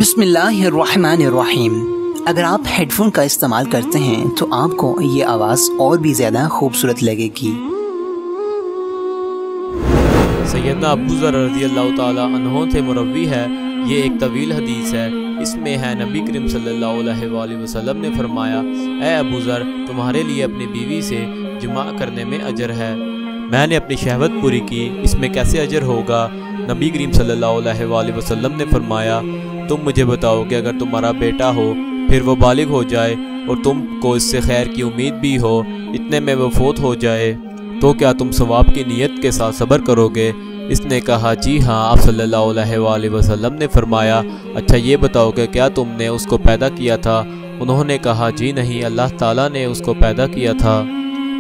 बिस्मिल्लाहिर्रहमानिर्रहीम। अगर आप हेडफोन का इस्तेमाल करते हैं तो आपको ये आवाज़ और भी ज़्यादा खूबसूरत लगेगी। सैयदना अबू ज़र रज़ियल्लाहु ताला अन्हो से मुरव्वी है। ये एक तवील हदीस है। इसमें है नबी करीम सल्लल्लाहु अलैहि वसल्लम ने फरमाया, ए अबू ज़र, तुम्हारे लिए अपनी बीवी से जमा करने में अजर है। मैंने अपनी शहवत पूरी की, इसमें कैसे अजर होगा? नबी करीम सल्लल्लाहु अलैहि वसल्लम ने फरमाया, तुम मुझे बताओ कि अगर तुम्हारा बेटा हो, फिर वो बालिग हो जाए और तुमको इससे खैर की उम्मीद भी हो, इतने में वो फोत हो जाए, तो क्या तुम सवाब की नीयत के साथ सब्र करोगे? इसने कहा, जी हाँ। आप सल्लल्लाहु अलैहि वसल्लम ने फरमाया, अच्छा ये बताओ कि क्या तुमने उसको पैदा किया था? उन्होंने कहा, जी नहीं, अल्लाह ताला ने उसको पैदा किया था।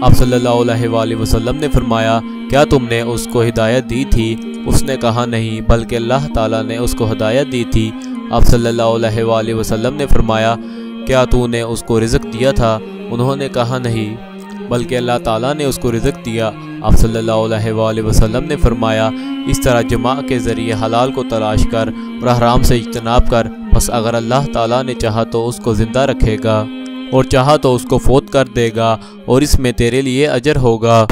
आप सल्लल्लाहु अलैहि वसल्लम ने फरमाया, क्या तुमने उसको हिदायत दी थी? उसने कहा, नहीं, बल्कि अल्लाह ताला ने उसको हिदायत दी थी। आप सल्लल्लाहु अलैहि वसल्लम ने फरमाया, क्या तूने उसको रिज़्क़ दिया था? उन्होंने कहा, नहीं, बल्कि अल्लाह ताला ने उसको रिज़्क़ दिया। आप सल्लल्लाहु अलैहि वसल्लम ने फरमाया, इस तरह जमा के ज़रिए हलाल को तलाश कर और हराम से इज्तनाब कर, बस अगर अल्लाह ताला ने चाहा तो उसको ज़िंदा रखेगा और चाहा तो उसको फोत कर देगा और इसमें तेरे लिए अजर होगा।